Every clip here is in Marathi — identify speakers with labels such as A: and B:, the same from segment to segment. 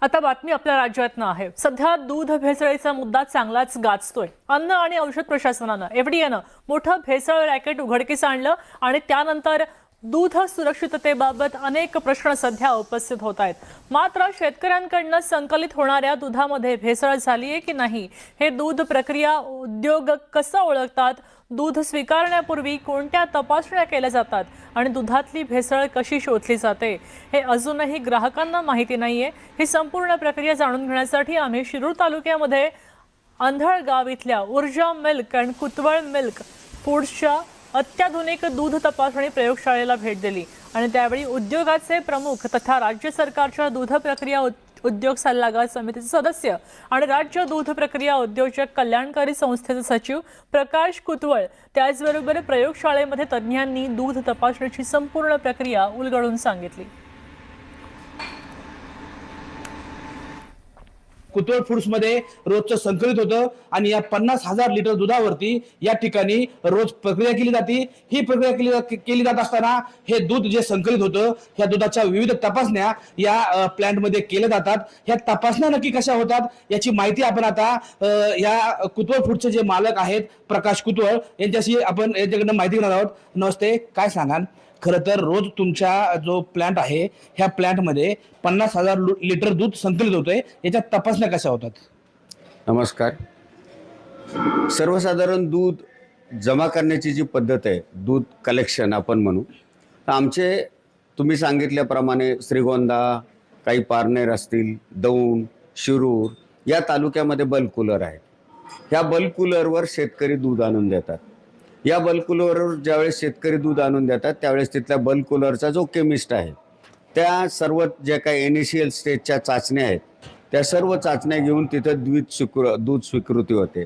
A: आता बातमी आपल्या राज्यातनं आहे। सध्या दूध भेसळीचा मुद्दा चांगलाच गाजतोय। अन्न आणि औषध प्रशासनानं एफडीएनं मोठं भेसळ रॅकेट उघडकीस आणलं आणि त्यानंतर दूध सुरक्षिततेबाबत अनेक प्रश्न सध्या उपस्थित होत आहेत। मात्र शेतकऱ्यांकडून संकलित होणाऱ्या दुधामध्ये भेसळ झाली आहे की नाही हे दूध प्रक्रिया उद्योग कसं ओळखतात, दूध स्वीकारण्यापूर्वी कोणत्या तपासण्या केल्या जातात आणि दुधातली भेसळ कशी शोधली जाते हे अजूनही ग्राहकांना माहिती नाहीये। ही संपूर्ण प्रक्रिया जाणून घेण्यासाठी आम्ही शिरूर तालुक्यामध्ये अंधळगाव इथल्या ऊर्जा मिल्क आणि कुतवळ मिल्क फूड्सच्या अत्याधुनिक दूध तपासणी प्रयोगशाळेला भेट दिली आणि त्यावेळी उद्योगाचे प्रमुख तथा राज्य सरकारच्या दूध प्रक्रिया उद्योग सल्लागार समितीचे सदस्य आणि राज्य दूध प्रक्रिया उद्योजक कल्याणकारी संस्थेचे सचिव प्रकाश कुतवळ त्याचबरोबर प्रयोगशाळेमध्ये तज्ञांनी दूध तपासणीची संपूर्ण प्रक्रिया उलगडून सांगितली।
B: कुतवळ फूड्स मध्ये रोजचं संकलित होतं आणि या 50,000 लिटर दुधावरती या ठिकाणी रोज प्रक्रिया केली जाते। ही प्रक्रिया केली जात असताना हे दूध जे संकलित होतं ह्या दुधाच्या विविध तपासण्या या प्लांट मध्ये केल्या जातात। ह्या तपासण्या नक्की कशा होतात याची माहिती आपण आता या कुतवळ फूडचे जे मालक आहेत प्रकाश कुतवळ यांच्याशी आपण यांच्याकडून माहिती घेणार आहोत। नमस्ते, काय सांगाल? खरं तर रोज तुमचा जो प्लांट आहे ह्या प्लांटमध्ये 50,000 लिटर दूध संकलित होतंय, याच्या तपासण्या कशा होतात?
C: नमस्कार। सर्वसाधारण दूध जमा करण्याची जी पद्धत आहे, दूध कलेक्शन आपण म्हणू, तर आमचे तुम्ही सांगितल्याप्रमाणे श्रीगोंदा, काही पारनेर असतील, दौंड, शिरूर या तालुक्यामध्ये बल्क कूलर आहेत। ह्या बल्क कूलरवर शेतकरी दूध आणून देतात। या बल्क कूलरवर ज्यावेळेस शेतकरी दूध आणून देतात त्यावेळेस तिथल्या बल्क कूलरचा जो केमिस्ट आहे त्या सर्व जे काही इनिशियल स्टेजच्या चाचण्या आहेत त्या सर्व चाचण्या घेऊन तिथं दूध स्वीकृती होते।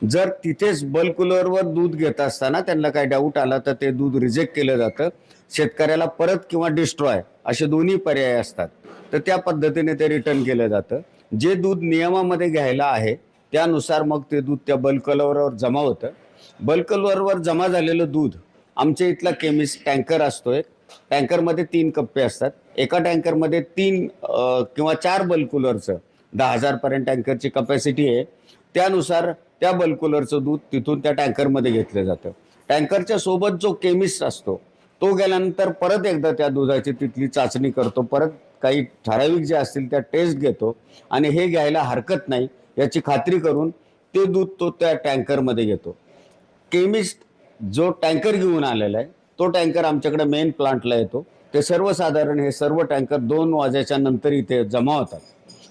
C: जर तिथेच बल्क कूलरवर दूध घेत असताना त्यांना काही डाऊट आला तर ते दूध रिजेक्ट केलं जातं। शेतकऱ्याला परत किंवा डिस्ट्रॉय असे दोन्ही पर्याय असतात, तर त्या पद्धतीने ते रिटर्न केलं जातं। जे दूध नियमामध्ये घ्यायला आहे त्यानुसार मग ते दूध त्या बल्क कूलरवर जमा होतं। बल्क कूलरवर जमा झालेलं दूध आमच्या इथला केमिस्ट टँकर असतो, एक टँकरमध्ये 3 कप्पे असतात। एका टँकरमध्ये 3 किंवा 4 बल्क कूलरचं 10,000 पर्यंत टँकरची कपॅसिटी आहे। त्यानुसार त्या बल्क कूलरचं दूध तिथून त्या टँकरमध्ये घेतलं जातं। टँकरच्या सोबत जो केमिस्ट असतो तो गेल्यानंतर परत एकदा त्या दुधाची तिथली चाचणी करतो, परत काही ठराविक जे असतील त्या टेस्ट घेतो आणि हे घ्यायला हरकत नाही याची खात्री करून ते दूध तो त्या टँकरमध्ये घेतो। केमिस्ट जो टँकर घेऊन आलेला आहे तो टँकर आमच्याकडे मेन प्लांटला येतो। ते सर्वसाधारण हे सर्व टँकर 2 वाजेच्या नंतर इथे जमा होतात।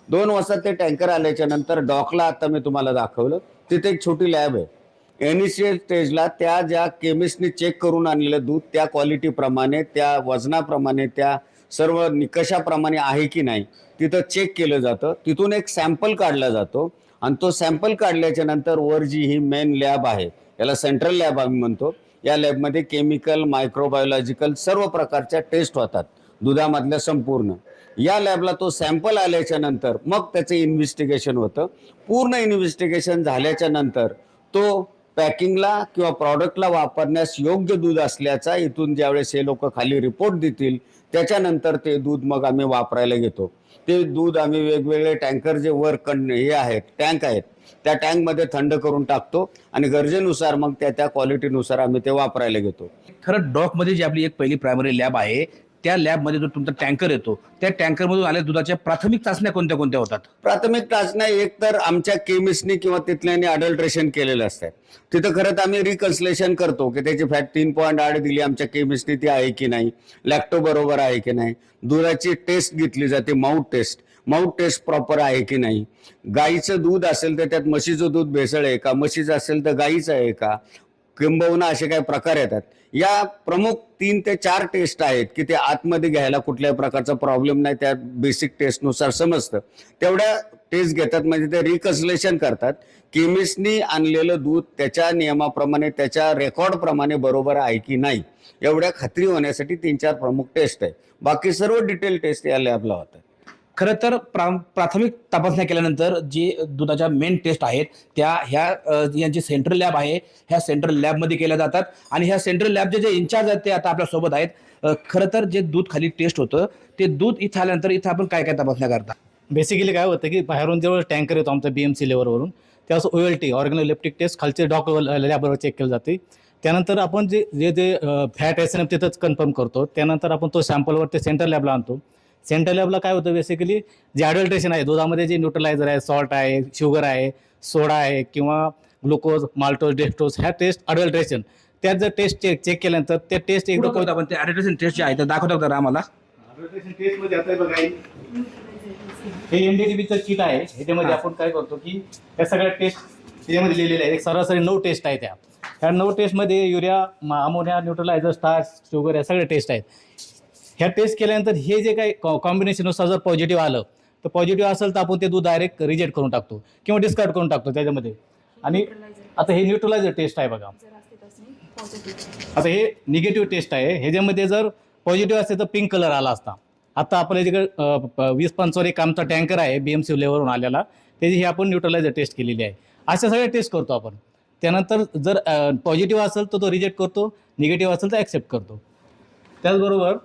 C: 2 वाजता ते टँकर आल्याच्या नंतर डॉकला आता मी तुम्हाला दाखवलं तिथे एक छोटी लॅब आहे। इनिशियल स्टेजला त्या ज्या केमिस्टने चेक करून आणलेलं दूध त्या क्वालिटीप्रमाणे, त्या वजनाप्रमाणे, त्या सर्व निकषाप्रमाणे आहे की नाही तिथं चेक केलं जातं। तिथून एक सॅम्पल काढला जातो आणि तो सॅम्पल काढल्याच्या नंतर वर जी ही मेन लॅब आहे याला सेंट्रल लॅब आम्ही म्हणतो, या लॅबमध्ये केमिकल, मायक्रोबायोलॉजिकल सर्व प्रकारच्या टेस्ट होतात दुधामधल्या संपूर्ण। या लॅबला तो सॅम्पल आल्याच्या नंतर मग त्याचं इन्व्हेस्टिगेशन होतं। पूर्ण इन्व्हेस्टिगेशन झाल्याच्या नंतर तो पॅकिंगला किंवा प्रॉडक्टला वापरण्यास योग्य दूध असल्याचा इथून ज्यावेळेस हे लोक खाली रिपोर्ट देतील त्याच्यानंतर ते दूध मग आम्ही वापरायला घेतो। ते दूध आम्ही वेगवेगळे टँकर जे वर हे आहेत टँक आहेत त्या टँकमध्ये थंड करून टाकतो आणि गरजेनुसार मग त्या क्वालिटीनुसार आम्ही ते वापरायला घेतो।
B: खरं डॉकमध्ये जी आपली एक पहिली प्रायमरी लॅब आहे त्या लॅबमध्ये जो तुमचा टँकर येतो त्या टँकरमधून आलेल्या दुधाच्या प्राथमिक चाचण्या कोणत्या कोणत्या होतात?
C: प्राथमिक चाचण्या एक तर आमच्या केमिस्टनी किंवा तिथल्याने अडल्ट्रेशन केलेलं असतं। तिथं खरंच आम्ही रिकन्सलेशन करतो की त्याची फॅट 3.8 दिली आमच्या केमिस्टनी ती आहे की नाही, लॅक्टो बरोबर आहे की नाही। दुधाची टेस्ट घेतली जाते, माउथ टेस्ट प्रॉपर आहे की नाही। गाईचं दूध असेल तर त्यात म्हशीचं दूध भेसळ आहे का, म्हशीचं असेल तर गाईचं आहे का, किंबहुना असे काही प्रकार येतात। या प्रमुख 3 ते 4 टेस्ट आहेत की ते आतमध्ये घ्यायला कुठल्याही प्रकारचा प्रॉब्लेम नाही, त्या बेसिक टेस्टनुसार समजतं। तेवढ्या टेस्ट घेतात म्हणजे ते रिकन्सलेशन करतात। केमिस्टनी आणलेलं दूध त्याच्या नियमाप्रमाणे, त्याच्या रेकॉर्डप्रमाणे बरोबर आहे की नाही एवढ्या खात्री होण्यासाठी 3-4 प्रमुख टेस्ट आहे। बाकी सर्व डिटेल टेस्ट या लॅबला होतात।
B: खरं तर प्राथमिक तपासण्या केल्यानंतर जे दुधाच्या मेन टेस्ट आहेत त्या यांची सेंट्रल लॅब आहे ह्या सेंट्रल लॅबमध्ये केल्या जातात आणि ह्या सेंट्रल लॅबचे जे इन्चार्ज आहेत ते आता आपल्या सोबत आहेत। खरं तर जे दूध खाली टेस्ट होतं ते दूध इथं आल्यानंतर इथं आपण काय काय तपासण्या करता?
D: बेसिकली काय होतं की बाहेरून जेव्हा टँकर येतो आमचा BMC लेवलवरून त्यावेळेस OLT ऑर्गनोलेप्टिक टेस्ट खालचे डॉक्टर लॅबवर चेक केलं जाते. त्यानंतर आपण जे जे जे फॅट SNF तिथंच कन्फर्म करतो. त्यानंतर आपण तो सॅम्पलवर ते सेंटर लॅबला आणतो. सेंटर लॅबला काय होतं बेसिकली जे ॲडल्ट्रेशन आहे दुधामध्ये जे न्यूट्रलायझर आहे, सॉल्ट आहे, शुगर आहे, सोडा आहे किंवा ग्लुकोज, माल्टोज, डेक्स्ट्रोज ह्या टेस्ट अडल्ट्रेशन त्यात जर टेस्ट चेक केल्यानंतर त्या टेस्ट
B: एकदा
D: एकदा
B: आपण ते ॲडिटेशन टेस्ट जे आहे ते दाखवतो का आम्हाला?
D: अडल्ट्रेशन टेस्टमध्ये आता बघा हे NDDBचं किट आहे. ह्याच्यामध्ये आपण काय करतो की या सगळ्या टेस्ट त्याच्यामध्ये लिहिलेल्या आहेत. एक सरासरी 9 टेस्ट आहे ह्या 9 टेस्टमध्ये युरिया, अमोनिया, न्यूट्रलायझर, स्टार्च, शुगर या सगळ्या टेस्ट आहेत. ह्या टेस्ट केल्यानंतर हे जे काही कॉम्बिनेशननुसार जर पॉझिटिव्ह आलं तर पॉझिटिव्ह असेल तर आपण ते दूध डायरेक्ट रिजेक्ट करून टाकतो किंवा डिस्कार्ड करून टाकतो त्याच्यामध्ये. आणि आता हे न्यूट्रलायझर टेस्ट आहे बघा. आता हे निगेटिव्ह टेस्ट आहे. ह्याच्यामध्ये जर पॉझिटिव्ह असेल तर पिंक कलर आला असता. आता आपल्या जिकडे 20-25 एक आमचा टँकर आहे BMC लेवलवरून आलेला त्याची ही आपण न्यूट्रलायझर टेस्ट केलेली आहे. अशा सगळ्या टेस्ट करतो आपण. त्यानंतर जर पॉझिटिव्ह असेल तर तो रिजेक्ट करतो, निगेटिव्ह असेल तर ॲक्सेप्ट करतो. त्याचबरोबर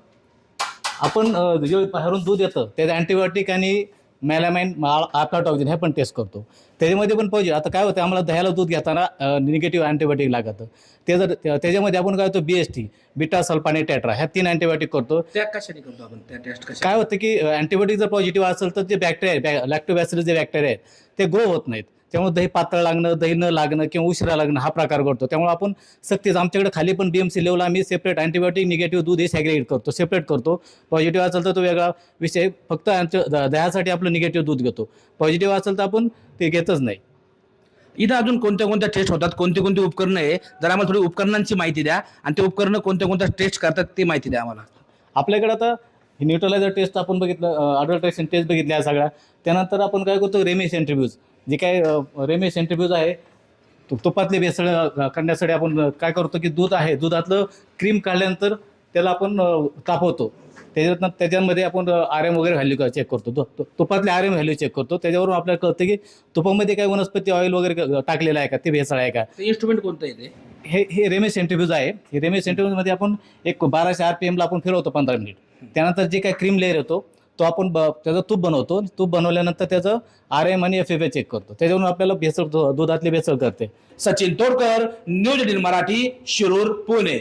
D: आपण जे बाहेरून दूध येतं त्याचं अँटीबायोटिक आणि मेलामाइन, आफ्लाटॉक्सिन हे पण टेस्ट करतो. त्याच्यामध्ये पण पॉझिटिव्ह. आता काय होतं आम्हाला दह्याला दूध घेताना निगेटिव्ह अँटीबायोटिक लागतं. ते जर त्याच्यामध्ये आपण काय होतो BST, बीटा सल्फानेट टेट्रा ह्या 3 अँटीबायोटिक करतो.
B: त्या कशाने करतो आपण त्या टेस्ट कशा?
D: काय होतं की अँटीबायोटिक जर पॉझिटिव्ह असेल तर जे बॅक्टेरिया आहेत लॅक्टोबॅसिलस जे बॅक्टेरिया आहेत ते ग्रो होत नाहीत. त्यामुळे दही पातळ लागणं, दही न लागणं किंवा उशिरा लागणं हा प्रकार घडतो. त्यामुळे आपण सक्तीच आमच्याकडे खाली पण BMC लेवलला आम्ही सेपरेट अँटीबायोटिक निगेटिव्ह दूध हे सॅग्रेगेट करतो, सेपरेट करतो. पॉझिटिव्ह असेल तर तो वेगळा विषय. फक्त दह्यासाठी आपलं निगेटिव्ह दूध घेतो. पॉझिटिव्ह असेल तर आपण ते घेतच नाही.
B: इथं अजून कोणत्या कोणत्या टेस्ट होतात, कोणती कोणती उपकरणं आहे, जर आम्हाला थोडी उपकरणांची माहिती द्या आणि ते उपकरणं कोणत्या कोणत्या टेस्ट करतात ती माहिती द्या आम्हाला.
D: आपल्याकडे आता न्यूट्रलायझर टेस्ट आपण बघितलं, अडल्ट्रेशन टेस्ट बघितल्या या सगळ्या. त्यानंतर आपण काय करतो रेमी सेंट्रिफ्यूज जे काय रेमी सेंट्रिफ्यूज आहे तुपातले भेसळ करण्यासाठी आपण काय करतो की दूध आहे दुधातलं क्रीम काढल्यानंतर त्याला आपण तापवतो. त्याच्यामध्ये आपण RM वगैरे व्हॅल्यू चेक करतो. तुपातले RM व्हॅल्यू चेक करतो. त्याच्यावरून आपल्याला कळतं की तुपामध्ये काही वनस्पती ऑइल वगैरे टाकलेलं आहे का, ते भेसळ आहे का.
B: ते इन्स्ट्रुमेंट कोणतं आहे ते?
D: हे रेमी सेंट्रिफ्यूज आहे. हे रेमी सेंट्रिफ्यूजमध्ये आपण एक 1200 RPMला आपण फिरवतो 15 मिनिट. त्यानंतर जे काही क्रीम लेअर येतो तो आपण त्याचं तूप बनवतो. तूप बनवल्यानंतर त्याचं RM आणि FFA चेक करतो. त्याच्यावरून आपल्याला भेसळ दुधातली भेसळ करते.
B: सचिन तोडकर, न्यूज 18 मराठी, शिरूर, पुणे.